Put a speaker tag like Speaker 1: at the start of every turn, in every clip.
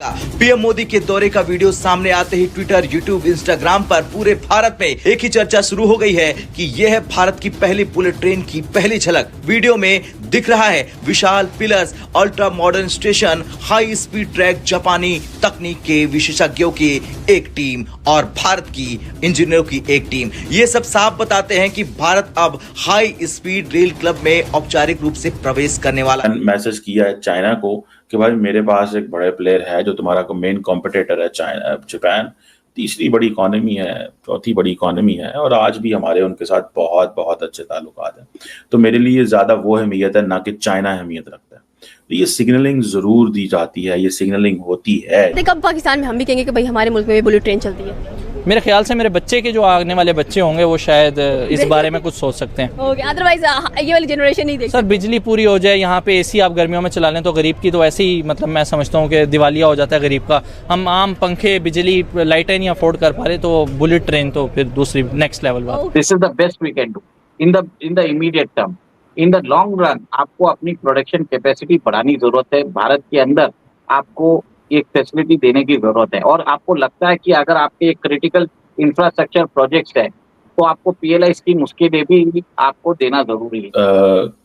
Speaker 1: PM Modi के दौरे का वीडियो सामने आते ही ट्विटर, यूट्यूब, इंस्टाग्राम पर पूरे भारत में एक ही चर्चा शुरू हो गई है कि यह है भारत की पहली बुलेट ट्रेन की पहली झलक। वीडियो में दिख रहा है विशाल pillars, ultra modern station, high speed track, जापानी तकनीक के विशेषज्ञों की एक टीम और भारत की इंजीनियरों की एक टीम। ये सब साफ बताते हैं कि भारत अब हाई स्पीड रेल क्लब में औपचारिक रूप से प्रवेश करने वाला।
Speaker 2: मैसेज किया है चाइना को कि भाई मेरे पास एक बड़े प्लेयर है जो तुम्हारा मेन कॉम्पिटिटर है, चाइना, जापान तीसरी बड़ी इकोनॉमी है, चौथी बड़ी इकोनॉमी है, और आज भी हमारे उनके साथ बहुत बहुत अच्छे ताल्लुकात हैं। तो मेरे लिए ज़्यादा वो अहमियत है, ना कि चाइना अहमियत रखता है। तो ये सिग्नलिंग ज़रूर दी जाती है, ये सिग्नलिंग होती है।
Speaker 3: कब पाकिस्तान में हम भी कहेंगे कि भाई हमारे मुल्क में भी बुलेट ट्रेन चलती है?
Speaker 4: मेरे ख्याल से मेरे बच्चे के जो आने वाले बच्चे होंगे वो शायद इस बारे में कुछ सोच सकते हैं।
Speaker 3: ओके, अदरवाइज ये वाली जनरेशन नहीं देख।
Speaker 4: सर बिजली पूरी हो जाए, यहाँ पे एसी आप गर्मियों में चला लें तो गरीब की तो ऐसे ही मतलब मैं समझता हूँ कि दिवालिया हो जाता है गरीब का। हम आम पंखे, बिजली, लाइटें नहीं अफोर्ड कर पा रहे, तो बुलेट ट्रेन तो फिर दूसरी नेक्स्ट लेवल बात।
Speaker 5: This is the best we can do in the immediate term. In the long run आपको अपनी प्रोडक्शन कैपेसिटी बढ़ानी जरूरत है। भारत के अंदर आपको एक फैसिलिटी देने की जरूरत है, और आपको लगता है कि अगर आपके क्रिटिकल इंफ्रास्ट्रक्चर प्रोजेक्ट्स है तो आपको पीएलआई स्कीम उसके लिए भी आपको देना जरूरी है।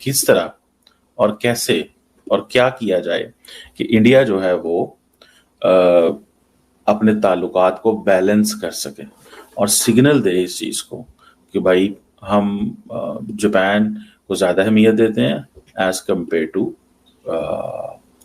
Speaker 2: किस तरह और कैसे और क्या किया जाए कि इंडिया जो है वो अपने ताल्लुकात को बैलेंस कर सके और सिग्नल दे इस चीज़ को कि भाई हम जापान को ज़्यादा अहमियत देते हैं एज कम्पेयर टू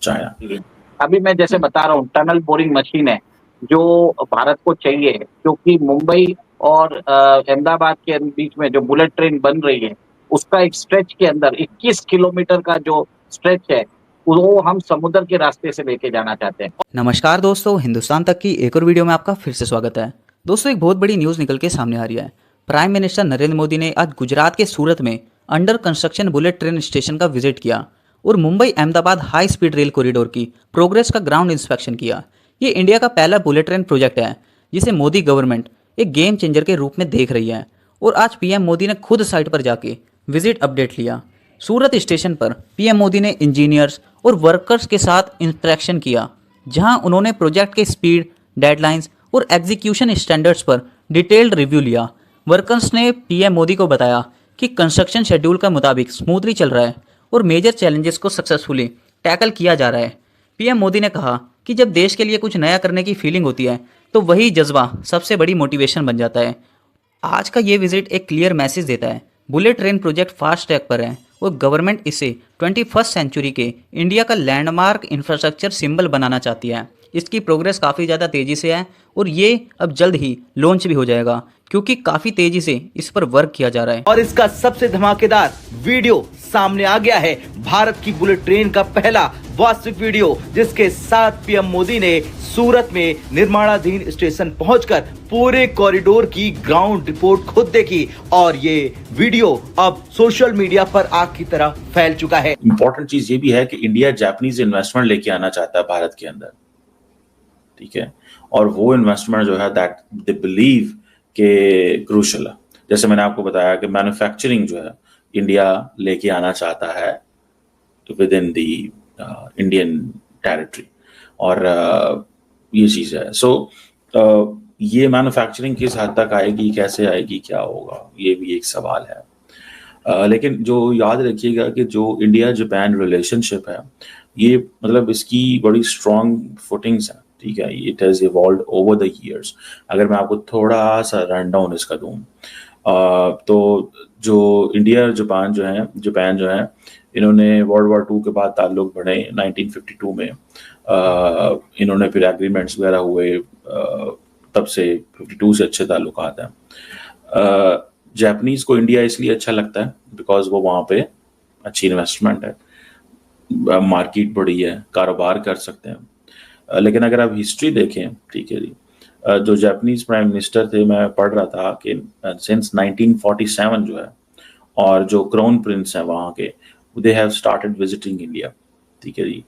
Speaker 2: चाइना।
Speaker 5: अभी मैं जैसे बता रहा हूँ, टनल बोरिंग मशीन है जो भारत को चाहिए, क्योंकि मुंबई और अहमदाबाद के बीच में जो बुलेट ट्रेन बन रही है उसका एक स्ट्रेच के अंदर 21 किलोमीटर का जो स्ट्रेच है वो हम समुद्र के रास्ते से लेके जाना चाहते हैं।
Speaker 6: नमस्कार दोस्तों, हिंदुस्तान तक की एक और वीडियो में आपका फिर से स्वागत है। दोस्तों, एक बहुत बड़ी न्यूज़ निकल के सामने आ रही है। प्राइम मिनिस्टर नरेंद्र मोदी ने आज गुजरात के सूरत में under construction bullet train station का विजिट किया और Mumbai Ahmedabad high speed rail corridor की प्रोग्रेस का ग्राउंड इंस्पेक्शन किया। ये इंडिया का पहला बुलेट ट्रेन प्रोजेक्ट है जिसे मोदी गवर्नमेंट एक गेम चेंजर के रूप में देख रही है, और आज पीएम मोदी ने खुद साइट पर जाके विजिट अपडेट लिया। सूरत स्टेशन पर पीएम मोदी ने इंजीनियर्स और वर्कर्स के साथ इंटरेक्शन किया, जहां उन्होंने प्रोजेक्ट के स्पीड, डेडलाइंस और एग्जीक्यूशन स्टैंडर्ड्स पर डिटेल्ड रिव्यू लिया। वर्कर्स ने पीएम मोदी को बताया कि कंस्ट्रक्शन शेड्यूल के मुताबिक स्मूथली चल रहा है और मेजर चैलेंजेस को सक्सेसफुली टैकल किया जा रहा है। पीएम मोदी ने कहा कि जब देश के लिए कुछ नया करने की फीलिंग होती है तो वही जज्बा सबसे बड़ी मोटिवेशन बन जाता है। आज का ये विजिट एक क्लियर मैसेज देता है, bullet train project fast track पर है और गवर्नमेंट इसे 21st सेंचुरी के इंडिया का लैंडमार्क इंफ्रास्ट्रक्चर सिंबल बनाना चाहती है। इसकी प्रोग्रेस काफ़ी ज़्यादा तेज़ी से है और ये अब जल्द ही लॉन्च भी हो जाएगा, क्योंकि काफ़ी तेज़ी से इस पर वर्क किया जा रहा है।
Speaker 1: और इसका सबसे धमाकेदार वीडियो सामने आ गया है, भारत की बुलेट ट्रेन का पहला वास्तविक वीडियो, जिसके साथ पीएम मोदी ने सूरत में निर्माणाधीन स्टेशन पहुंचकर पूरे कॉरिडोर की ग्राउंड रिपोर्ट खुद देखी, और ये वीडियो अब सोशल मीडिया पर आग की तरह फैल चुका है।
Speaker 2: इंपॉर्टेंट चीज ये भी है कि इंडिया जापानीज इन्वेस्टमेंट लेके आना चाहता है भारत के अंदर, ठीक है, और वो इन्वेस्टमेंट जो है दैट दे बिलीव के क्रूशल है। जैसे मैंने आपको बताया कि मैन्युफैक्चरिंग जो है इंडिया लेके आना चाहता है with in the Indian territory, और ये चीज़ है। सो ये मैन्युफैक्चरिंग किस हद तक आएगी, कैसे आएगी, क्या होगा, ये भी एक सवाल है। लेकिन जो याद रखिएगा कि जो इंडिया जापान रिलेशनशिप है ये मतलब इसकी बड़ी स्ट्रॉन्ग फुटिंग्स हैं, ठीक है। It has evolved over the years. अगर मैं आपको थोड़ा सा रन डाउन इसका दूँ तो जो इंडिया और जापान जो है इन्होंने वर्ल्ड वॉर 2 के बाद ताल्लुक बढ़े 1952 में। इन्होंने फिर एग्रीमेंट्स वगैरह हुए, तब से 52 से अच्छे ताल्लुकात हैं। जापानीज़ को इंडिया इसलिए अच्छा लगता है बिकॉज वो वहाँ पे अच्छी इन्वेस्टमेंट है, मार्केट बड़ी है, कारोबार कर सकते हैं। लेकिन अगर आप हिस्ट्री देखें, ठीक है जी, जो जापानीज प्राइम मिनिस्टर थे, मैं पढ़ रहा था कि सिंस 1947 जो है, और जो क्राउन प्रिंस हैं वहाँ के, they have started visiting India, ठीक है जी।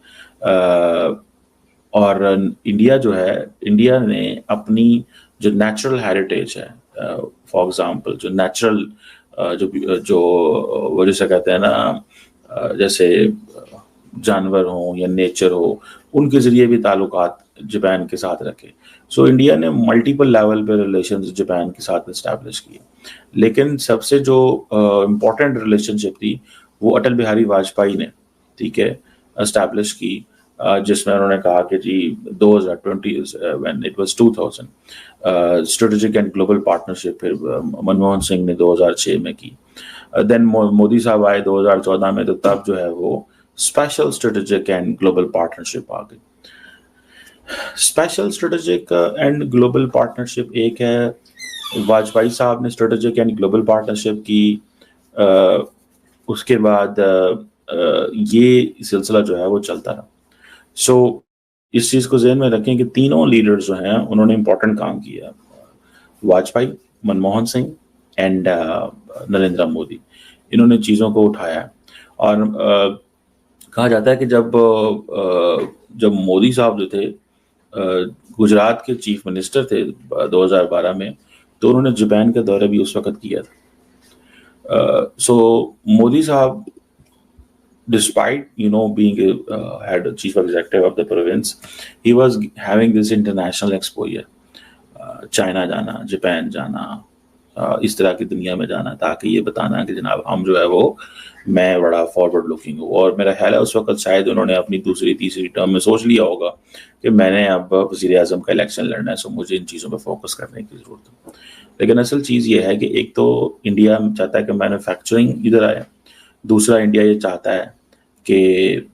Speaker 2: और इंडिया जो है, इंडिया ने अपनी जो नेचुरल हेरिटेज है, फॉर एग्जांपल जो नेचुरल जो वो जैसे कहते हैं ना, जैसे जानवर हो या नेचर हो, उनके जरिए भी ताल्लुकात जापान के साथ रखे। सो इंडिया ने मल्टीपल लेवल पे रिलेशंस जापान के साथ इस्टेब्लिश किए, लेकिन सबसे जो इम्पोर्टेंट रिलेशनशिप थी वो अटल बिहारी वाजपेयी ने, ठीक है, इस्टेब्लिश की, जिसमें उन्होंने कहा कि जी 2020 when it was 2000 strategic and global partnership, फिर मनमोहन सिंह ने 2006 में की, देन मोदी साहब आए 2014 में, तो तब जो है वो special strategic and global partnership आ गई। Special strategic and global partnership एक है, वाजपेयी साहब ने स्ट्रेटेजिक एंड ग्लोबल पार्टनरशिप की, उसके बाद ये सिलसिला जो है वो चलता रहा। सो इस चीज़ को ज़हन में रखें कि तीनों लीडर्स जो हैं उन्होंने इम्पोर्टेंट काम किया, वाजपेयी, मनमोहन सिंह एंड नरेंद्र मोदी, इन्होंने चीज़ों को उठाया। और कहा जाता है कि जब मोदी साहब जो थे गुजरात के चीफ मिनिस्टर थे 2012 में, तो उन्होंने जापान का दौरा भी उस वक्त किया था। सो मोदी साहब, despite being head chief executive of the province, he was having this international exposure, China जाना, जापान जाना, इस तरह की दुनिया में जाना, ताकि ये बताना कि जनाब हम जो है वो मैं बड़ा फॉरवर्ड लुकिंग हूँ। और मेरा ख्याल है उस वक्त शायद उन्होंने अपनी दूसरी तीसरी टर्म में सोच लिया होगा कि मैंने अब वज़ीर आज़म का इलेक्शन लड़ना है, सो मुझे इन चीज़ों पर फोकस करने की ज़रूरत है। लेकिन असल चीज़ ये है कि एक तो इंडिया चाहता है कि मैन्युफैक्चरिंग इधर आए, दूसरा इंडिया ये चाहता है कि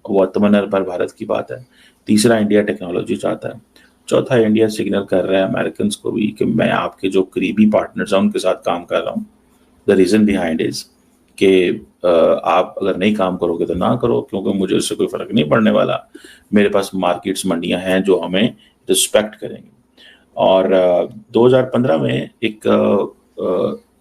Speaker 2: वो आत्मनिर्भर भारत की बात है, तीसरा इंडिया टेक्नोलॉजी चाहता है, चौथा इंडिया सिग्नल कर रहा है अमेरिकन को भी कि मैं आपके जो करीबी पार्टनर्स हैं उनके साथ काम कर रहा हूँ। द रीज़न बिहाइंड इज कि आप अगर नहीं काम करोगे तो ना करो, क्योंकि मुझे उससे कोई फ़र्क नहीं पड़ने वाला, मेरे पास मार्केट्स, मंडियाँ हैं जो हमें रिस्पेक्ट करेंगे। और 2015 में एक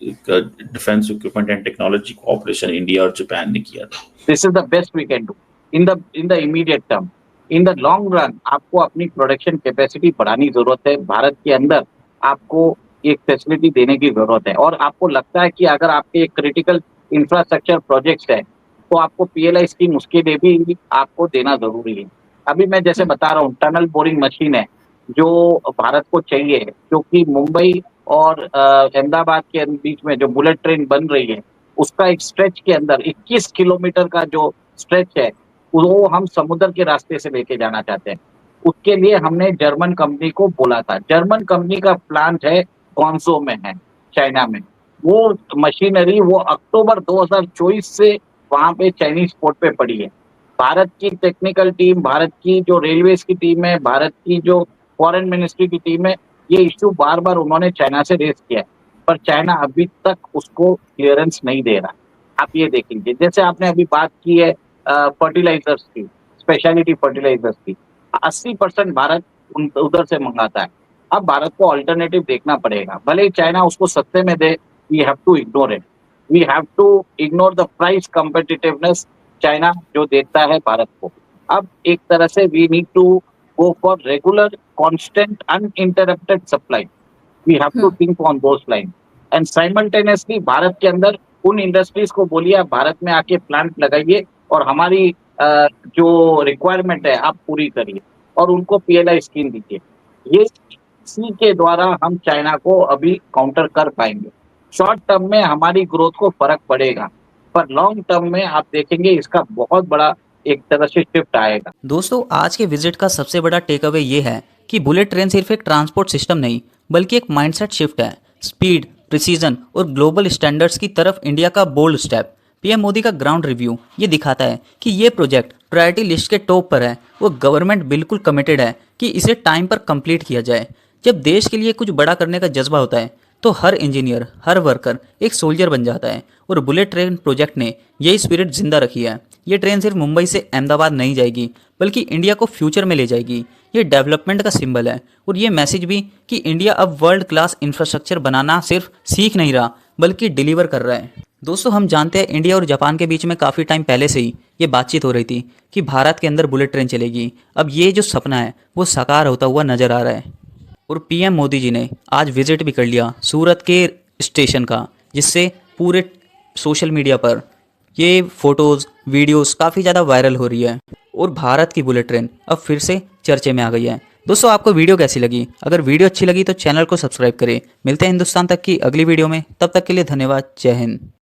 Speaker 2: defence equipment and technology cooperation India और जापान ने किया था।
Speaker 5: This is the best we can do in the immediate term. In the long run, आपको अपनी प्रोडक्शन कैपेसिटी बढ़ानी जरूरत है। भारत के अंदर आपको एक फैसिलिटी देने की जरूरत है, और आपको लगता है कि अगर आपके एक क्रिटिकल इंफ्रास्ट्रक्चर प्रोजेक्ट्स है तो आपको PLI स्कीम उसके लिए भी आपको देना जरूरी है। अभी मैं जैसे बता रहा हूँ, टनल बोरिंग मशीन है जो भारत को चाहिए, क्योंकि मुंबई और अहमदाबाद के बीच में जो बुलेट ट्रेन बन रही है उसका एक स्ट्रेच के अंदर 21 किलोमीटर का जो स्ट्रेच है वो हम समुद्र के रास्ते से लेके जाना चाहते हैं। उसके लिए हमने जर्मन कंपनी को बोला था। जर्मन कंपनी का प्लांट है ग्वांगझो में है, चाइना में। वो मशीनरी वो अक्टूबर 2024 से वहां पे चाइनीज पोर्ट पे पड़ी है। भारत की टेक्निकल टीम, भारत की जो रेलवेज की टीम है, भारत की जो फॉरेन मिनिस्ट्री की टीम है, ये इश्यू बार बार उन्होंने चाइना से रेज किया है, पर चाइना अभी तक उसको क्लियरेंस नहीं दे रहा। आप ये देख लीजिए, जैसे आपने अभी बात की है फर्टिलाइजर्स की, स्पेशलिटी फर्टिलाइजर्स की, 80% भारत उधर से मंगाता है। अब भारत को अल्टरनेटिव देखना पड़ेगा, भले ही चाइना उसको सस्ते में दे, we have to ignore it, we have to ignore the price competitiveness China जो देता है भारत को। अब एक तरह से we need to go for regular constant uninterrupted supply. We have to think on those lines and simultaneously Bharat के अंदर उन इंडस्ट्रीज को बोलिए आप भारत में आके प्लांट लगाइए और हमारी जो रिक्वायरमेंट है आप पूरी करिए और उनको PLI स्कीम दीजिए। ये इसी के द्वारा हम चाइना को अभी काउंटर कर पाएंगे। शॉर्ट टर्म में हमारी ग्रोथ को फर्क पड़ेगा, पर लॉन्ग टर्म में आप देखेंगे इसका बहुत बड़ा एक तरह से शिफ्ट आएगा।
Speaker 6: दोस्तों, आज के विजिट का सबसे बड़ा टेक अवे ये है कि बुलेट ट्रेन सिर्फ एक ट्रांसपोर्ट सिस्टम नहीं बल्कि एक माइंडसेट शिफ्ट है। स्पीड, प्रिसीजन और ग्लोबल स्टैंडर्ड्स की तरफ इंडिया का बोल्ड स्टेप। पीएम मोदी का ग्राउंड रिव्यू ये दिखाता है कि ये प्रोजेक्ट प्रायोरिटी लिस्ट के टॉप पर है। वो गवर्नमेंट बिल्कुल कमिटेड है कि इसे टाइम पर कंप्लीट किया जाए। जब देश के लिए कुछ बड़ा करने का जज्बा होता है तो हर इंजीनियर, हर वर्कर एक सोल्जर बन जाता है, और बुलेट ट्रेन प्रोजेक्ट ने यही स्पिरिट जिंदा रखी है। ये ट्रेन सिर्फ मुंबई से अहमदाबाद नहीं जाएगी बल्कि इंडिया को फ्यूचर में ले जाएगी। ये डेवलपमेंट का सिंबल है, और ये मैसेज भी कि इंडिया अब वर्ल्ड क्लास इंफ्रास्ट्रक्चर बनाना सिर्फ सीख नहीं रहा बल्कि डिलीवर कर रहा है। दोस्तों, हम जानते हैं इंडिया और जापान के बीच में काफ़ी टाइम पहले से ही ये बातचीत हो रही थी कि भारत के अंदर बुलेट ट्रेन चलेगी। अब ये जो सपना है वो साकार होता हुआ नजर आ रहा है, और पीएम मोदी जी ने आज विजिट भी कर लिया सूरत के स्टेशन का, जिससे पूरे सोशल मीडिया पर ये फोटोज़ वीडियोस काफ़ी ज़्यादा वायरल हो रही है और भारत की बुलेट ट्रेन अब फिर से चर्चे में आ गई है। दोस्तों आपको वीडियो कैसी लगी? अगर वीडियो अच्छी लगी तो चैनल को सब्सक्राइब करें। मिलते हैं हिंदुस्तान तक की अगली वीडियो में, तब तक के लिए धन्यवाद। जय हिंद।